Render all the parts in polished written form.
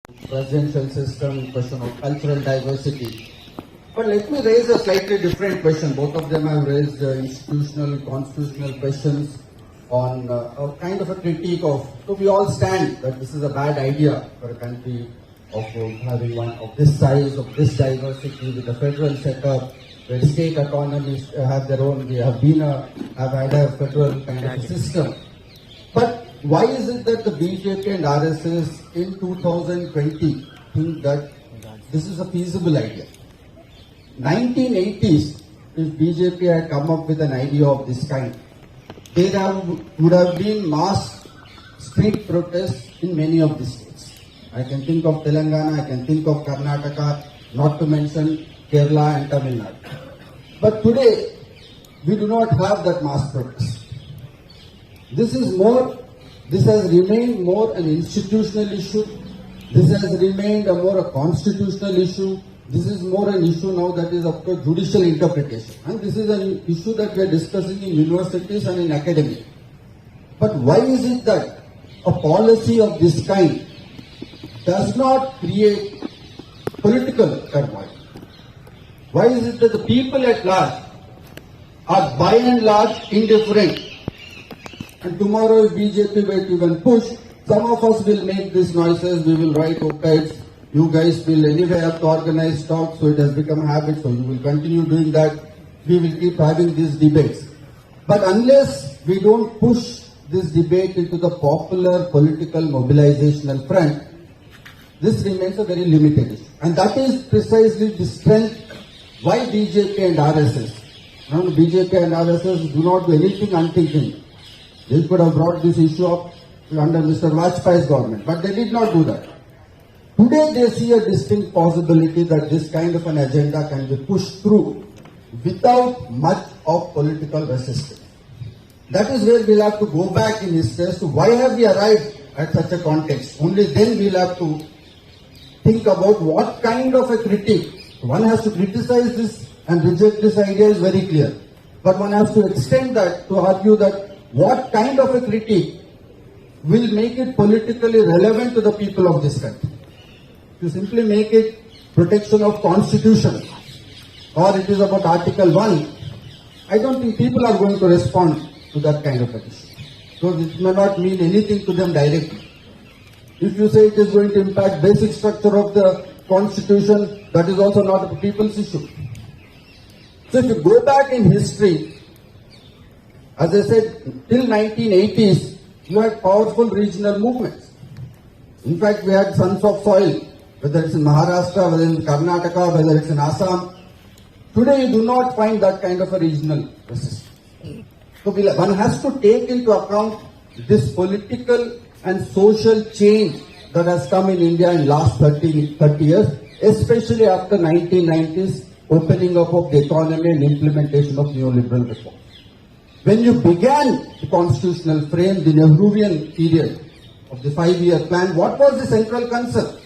presidential system, question of cultural diversity. But let me raise a slightly different question. Both of them have raised institutional, constitutional questions on a kind of a critique of, so we all stand that this is a bad idea for a country of having one of this size, of this diversity with a federal setup, where state autonomies have their own, have had a federal kind of a system. But why is it that the BJP and RSS in 2020 think that this is a feasible idea? 1980s, if BJP had come up with an idea of this kind, there would have been mass street protests in many of the states. I can think of Telangana, I can think of Karnataka, not to mention Kerala and Tamil Nadu. But today, we do not have that mass protest. This has remained more an institutional issue. This has remained more a constitutional issue. This is more an issue now that is up to judicial interpretation. And this is an issue that we are discussing in universities and in academia. But why is it that a policy of this kind does not create political turmoil? Why is it that the people at large are by and large indifferent? And tomorrow if BJP were to even push, some of us will make these noises, we will write op-eds, you guys will anyway have to organize talks, so it has become a habit, so you will continue doing that, we will keep having these debates. But unless we don't push this debate into the popular political mobilizational front, this remains a very limited issue. And that is precisely the strength why BJP and RSS. Now, BJP and RSS do not do anything unthinking. They could have brought this issue up under Mr. Vajpayee's government, but they did not do that. Today they see a distinct possibility that this kind of an agenda can be pushed through without much of political resistance. That is where we'll have to go back in history as to why have we arrived at such a context. Only then we'll have to think about what kind of a critique. One has to criticize this and reject this idea is very clear. But one has to extend that to argue that what kind of a critique will make it politically relevant to the people of this country. To simply make it protection of constitution or it is about Article 1, I don't think people are going to respond to that kind of a issue. So it may not mean anything to them directly. If you say it is going to impact basic structure of the constitution, that is also not a people's issue. So if you go back in history, as I said, till 1980s, you had powerful regional movements. In fact, we had Sons of Soil, whether it's in Maharashtra, whether it's in Karnataka, whether it's in Assam. Today, you do not find that kind of a regional resistance. So one has to take into account this political and social change that has come in India in last 30 years, especially after 1990s opening up of the economy and implementation of neoliberal reform. When you began the constitutional frame, the Nehruvian period of the 5-year plan, what was the central concern?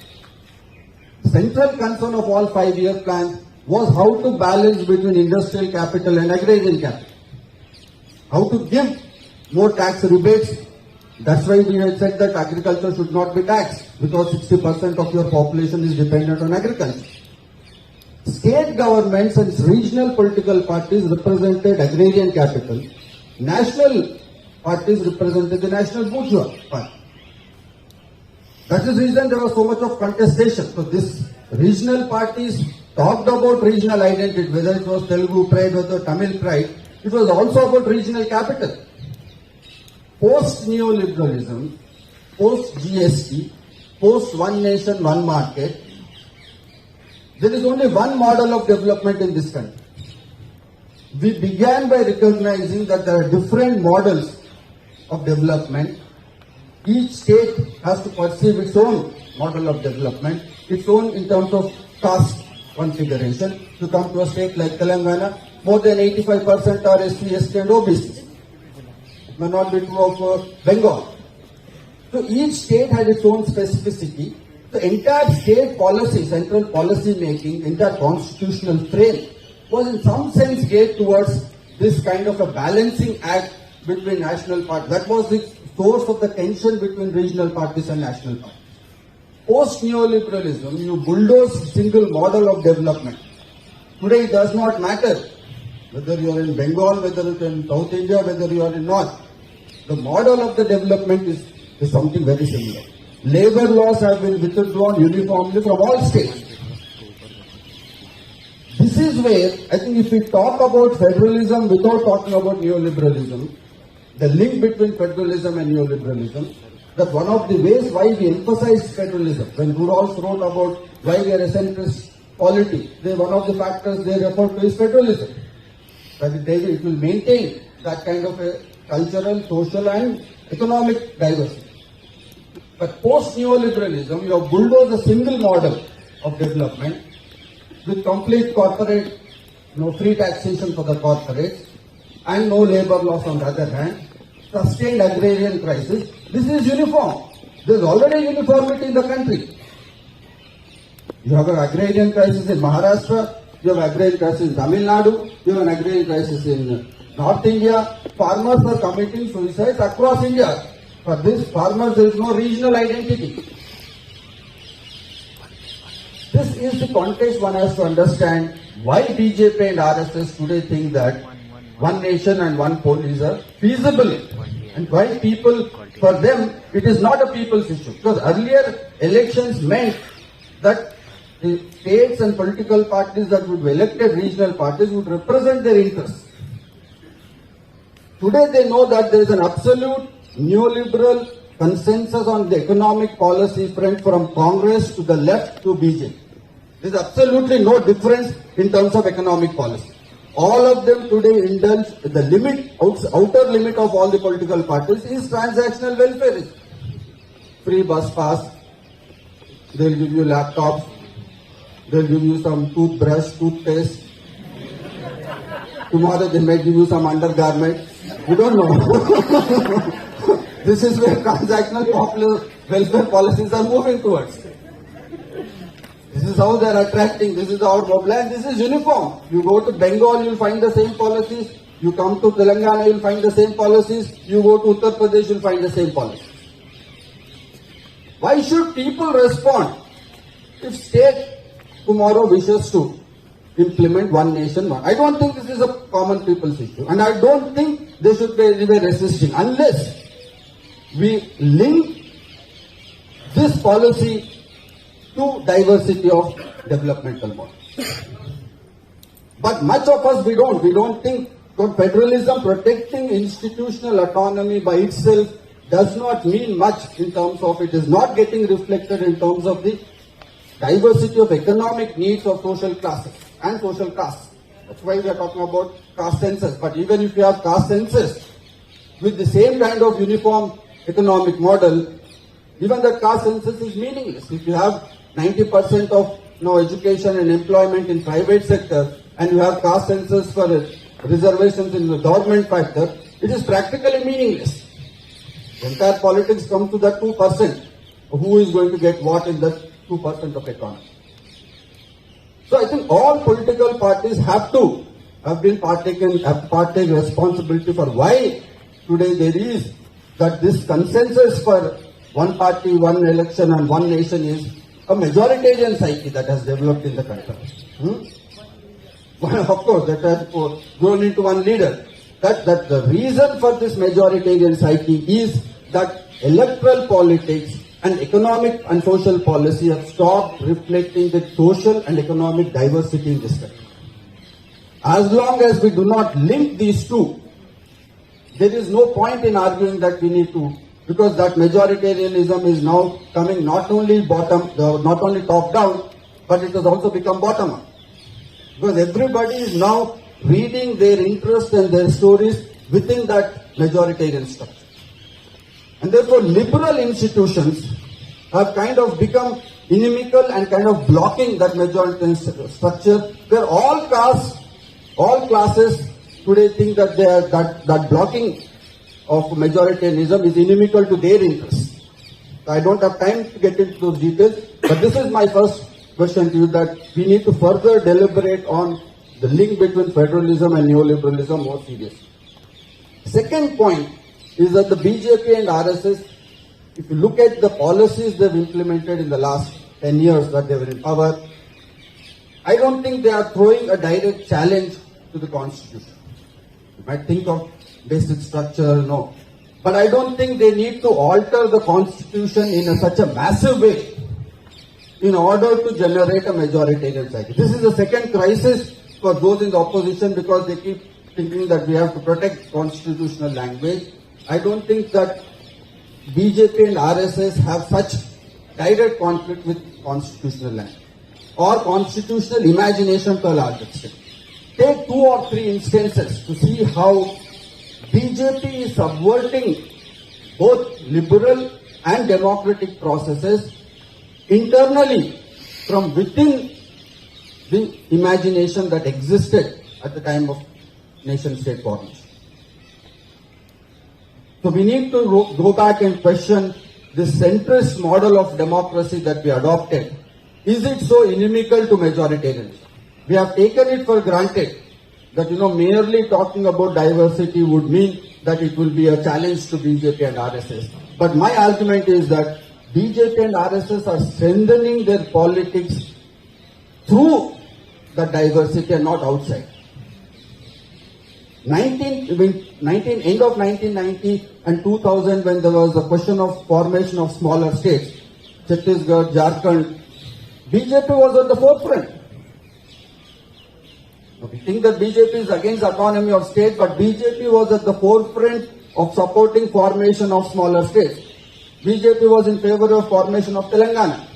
The central concern of all 5-year plans was how to balance between industrial capital and agrarian capital. How to give more tax rebates. That's why we had said that agriculture should not be taxed because 60% of your population is dependent on agriculture. State governments and regional political parties represented agrarian capital. National parties represented the national bourgeois party. That is the reason there was so much of contestation. So these regional parties talked about regional identity, whether it was Telugu pride or Tamil pride, it was also about regional capital. Post-neoliberalism, post-GST, post-one nation, one market, there is only one model of development in this country. We began by recognizing that there are different models of development. Each state has to perceive its own model of development, its own in terms of caste configuration. To come to a state like Telangana, more than 85% are SC, ST and OBC. It may not be true of Bengal. So each state has its own specificity. The entire state policy, central policy making, entire constitutional frame was in some sense geared towards this kind of a balancing act between national parties. That was the source of the tension between regional parties and national parties. Post-neoliberalism, you bulldoze single model of development. Today it does not matter whether you are in Bengal, whether you are in South India, whether you are in North. The model of the development is something very similar. Labor laws have been withdrawn uniformly from all states. This is where I think if we talk about federalism without talking about neoliberalism, the link between federalism and neoliberalism, that one of the ways why we emphasize federalism, when Rudolph wrote about why we are a centrist polity, one of the factors they refer to is federalism. That it will maintain that kind of a cultural, social and economic diversity. But post-neoliberalism, you have bulldozed a single model of development with complete corporate, free taxation for the corporates and no labor laws on the other hand, sustained agrarian crisis. This is uniform. There is already uniformity in the country. You have an agrarian crisis in Maharashtra, you have agrarian crisis in Tamil Nadu, you have an agrarian crisis in North India. Farmers are committing suicides across India. For this, farmers, there is no regional identity. This is the context one has to understand why BJP and RSS today think that one nation and one poll is feasible. And why people, for them, it is not a people's issue. Because earlier elections meant that the states and political parties that would be elected, regional parties, would represent their interests. Today they know that there is an absolute neoliberal consensus on the economic policy front from Congress to the left to BJP. There is absolutely no difference in terms of economic policy. All of them today indulge the limit, outer limit of all the political parties is transactional welfareism. Free bus pass, they will give you laptops, they will give you some toothbrush, toothpaste. Tomorrow they may give you some undergarment. You don't know. This is where transactional popular welfare policies are moving towards. This is how they are attracting, this is our mobilization, this is uniform. You go to Bengal, you will find the same policies. You come to Telangana, you will find the same policies. You go to Uttar Pradesh, you will find the same policies. Why should people respond if state tomorrow wishes to implement one nation, one? I don't think this is a common people's issue. And I don't think they should be anyway resisting unless we link this policy to diversity of developmental models. But much of us, we don't think that federalism, protecting institutional autonomy by itself, does not mean much in terms of it is not getting reflected in terms of the diversity of economic needs of social classes and social castes. That's why we are talking about caste census. But even if you have caste census with the same kind of uniform economic model, even the caste census is meaningless. If you have 90% of education and employment in private sector and you have caste census for reservations in the government factor, it is practically meaningless. The entire politics comes to that 2%. Who is going to get what in that 2% of economy? So I think all political parties have partake responsibility for why today there is that this consensus for one party, one election and one nation is a majoritarian psyche that has developed in the country. Well, of course, that has grown into one leader. That the reason for this majoritarian psyche is that electoral politics and economic and social policy have stopped reflecting the social and economic diversity in this country. As long as we do not link these two, there is no point in arguing that we need to, because that majoritarianism is now coming not only top down, but it has also become bottom up. Because everybody is now reading their interests and their stories within that majoritarian structure. And therefore liberal institutions have kind of become inimical and kind of blocking that majoritarian structure, where all castes, all classes today think that they are that blocking of majoritarianism is inimical to their interests. I don't have time to get into those details, but this is my first question to you, that we need to further deliberate on the link between federalism and neoliberalism more seriously. Second point is that the BJP and RSS if you look at the policies they've implemented in the last 10 years that they were in power, I don't think they are throwing a direct challenge to the constitution. You might think of basic structure, no. But I don't think they need to alter the constitution in such a massive way in order to generate a majoritarian society. This is the second crisis for those in the opposition because they keep thinking that we have to protect constitutional language. I don't think that BJP and RSS have such direct conflict with constitutional language or constitutional imagination to a large extent. Take 2 or 3 instances to see how BJP is subverting both liberal and democratic processes internally from within the imagination that existed at the time of nation-state formation. So we need to go back and question this centrist model of democracy that we adopted. Is it so inimical to majoritarianism? We have taken it for granted that, merely talking about diversity would mean that it will be a challenge to BJP and RSS. But my argument is that BJP and RSS are strengthening their politics through the diversity and not outside. End of 1990 and 2000, when there was a question of formation of smaller states, Chhattisgarh, Jharkhand, BJP was at the forefront. We think that BJP is against autonomy of state, but BJP was at the forefront of supporting formation of smaller states. BJP was in favor of formation of Telangana.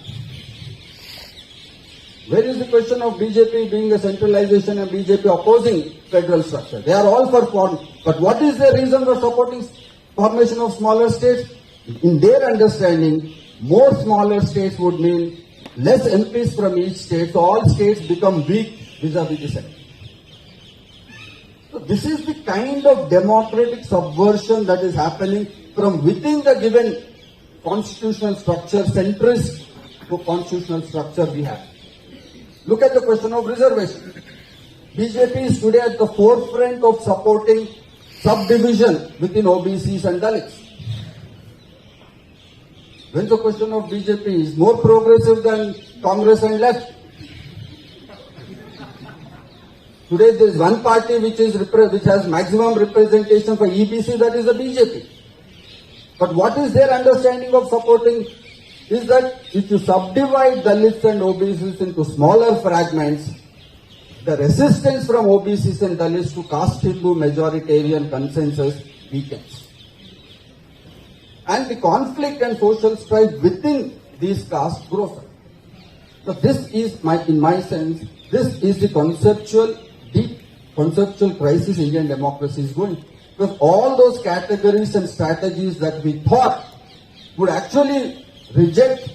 Where is the question of BJP being a centralization and BJP opposing federal structure? They are all for form. But what is the reason for supporting formation of smaller states? In their understanding, more smaller states would mean less MPs from each state, so all states become weak vis-a-vis the center. So this is the kind of democratic subversion that is happening from within the given constitutional structure, centrist to constitutional structure we have. Look at the question of reservation. BJP is today at the forefront of supporting subdivision within OBCs and Dalits. When the question of BJP is more progressive than Congress and left. Today there is one party which has maximum representation for EBC, that is the BJP. But what is their understanding of supporting is that if you subdivide Dalits and OBCs into smaller fragments, the resistance from OBCs and Dalits to caste Hindu majoritarian consensus weakens. And the conflict and social strife within these castes grows. So this is, in my sense, this is the deep conceptual crisis Indian democracy is going. Because all those categories and strategies that we thought would actually reject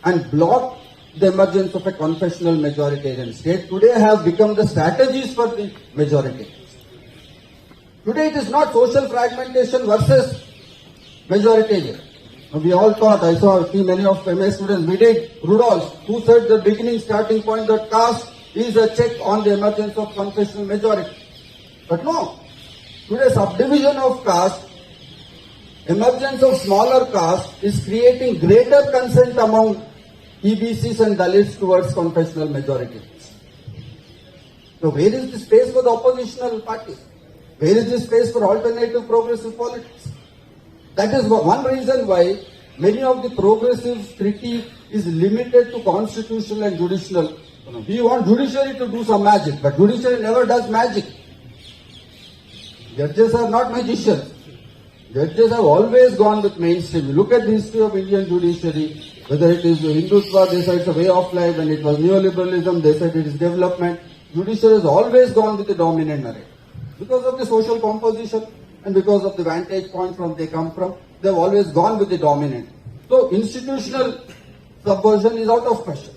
and block the emergence of a confessional majoritarian state today have become the strategies for the majoritarians. Today it is not social fragmentation versus majoritarian. We all thought, I see many of MA students, we did Rudolph, who said the beginning starting point that caste is a check on the emergence of confessional majority. But no, today subdivision of caste, emergence of smaller caste is creating greater consent among EBCs and Dalits towards confessional majorities. So where is the space for the oppositional parties? Where is the space for alternative progressive politics? That is one reason why many of the progressive critique is limited to constitutional and judicial. We want judiciary to do some magic, but judiciary never does magic. Judges are not magicians. Judges have always gone with mainstream. You look at the history of Indian judiciary, whether it is Hindutva, they said it's a way of life, when it was neoliberalism, they said it is development. Judiciary has always gone with the dominant narrative. Because of the social composition and because of the vantage point from they come from, they have always gone with the dominant. So institutional subversion is out of question.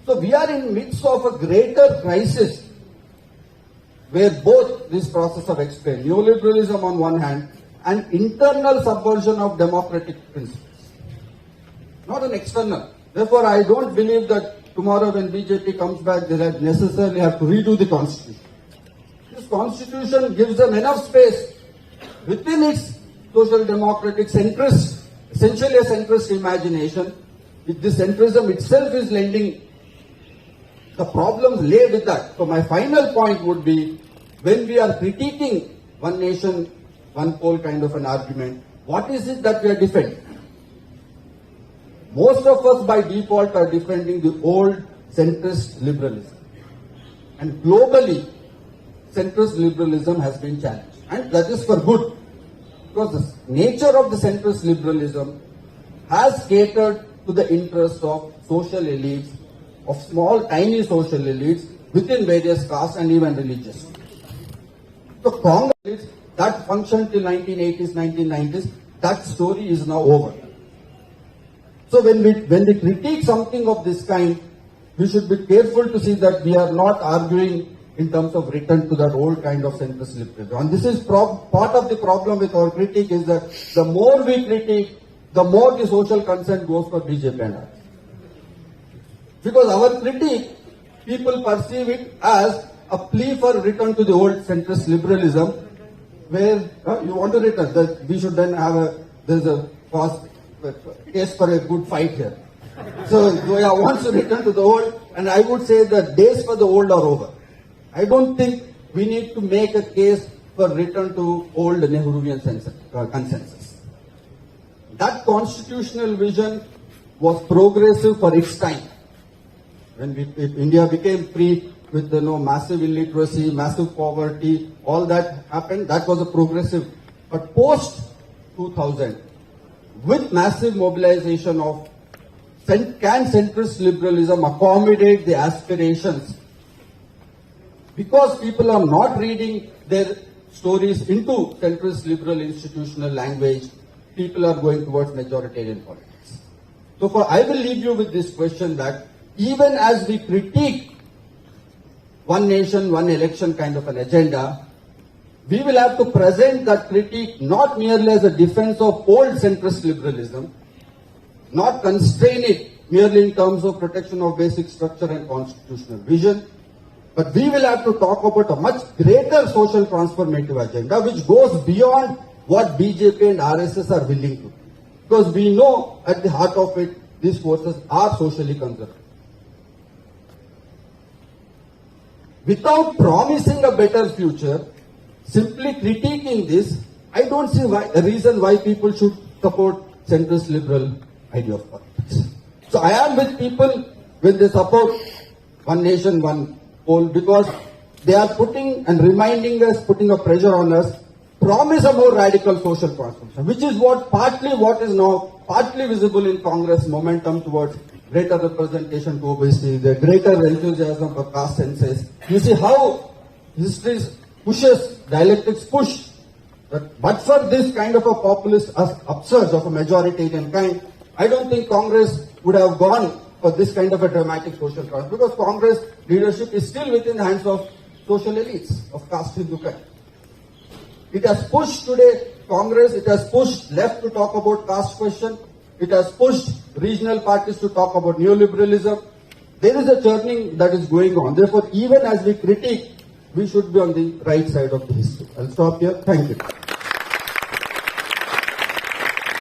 So we are in midst of a greater crisis where both this process of explain neoliberalism on one hand and internal subversion of democratic principles, not an external. Therefore, I don't believe that tomorrow when BJP comes back, they necessarily have to redo the constitution. This constitution gives them enough space within its social democratic centrist essentially a centrist imagination. The centrism itself is lending the problems lay with that. So my final point would be, when we are critiquing one nation, one poll kind of an argument, what is it that we are defending? Most of us by default are defending the old centrist liberalism. And globally, centrist liberalism has been challenged. And that is for good. Because the nature of the centrist liberalism has catered to the interests of social elites, of small, tiny social elites within various castes and even religious. So Congress, that functioned till 1980s, 1990s, that story is now over. So when we critique something of this kind, we should be careful to see that we are not arguing in terms of return to that old kind of centrist liberalism. And this is part of the problem with our critique, is that the more we critique, the more the social consent goes for BJP and us. Because our critique, people perceive it as a plea for return to the old centrist liberalism, where you want to return, that we should then have there's a case for a good fight here. So Zoya wants to return to the old, and I would say the days for the old are over. I don't think we need to make a case for return to old Nehruvian consensus. That constitutional vision was progressive for its time. When India became free with massive illiteracy, massive poverty, all that happened, that was a progressive. But post 2000, with massive mobilization of can centrist liberalism accommodate the aspirations? Because people are not reading their stories into centrist liberal institutional language, people are going towards majoritarian politics. So I will leave you with this question, that even as we critique one nation, one election kind of an agenda, we will have to present that critique not merely as a defense of old centrist liberalism, not constrain it merely in terms of protection of basic structure and constitutional vision, but we will have to talk about a much greater social transformative agenda which goes beyond what BJP and RSS are willing to do. Because we know at the heart of it, these forces are socially conservative. Without promising a better future, simply critiquing this, I don't see a reason why people should support centrist liberal idea of politics. So I am with people when they support one nation, one poll, because they are putting and reminding us, putting a pressure on us, promise a more radical social transformation, which is what is now partly visible in Congress momentum towards greater representation to obesity, the greater enthusiasm for caste census. You see how history pushes, dialectics push. But for this kind of a populist upsurge of a majoritarian kind, I don't think Congress would have gone for this kind of a dramatic social cause, because Congress leadership is still within the hands of social elites of caste Hindu kind. It has pushed today Congress, it has pushed left to talk about caste question, it has pushed regional parties to talk about neoliberalism. There is a churning that is going on. Therefore, even as we critique, we should be on the right side of the history. I'll stop here. Thank you.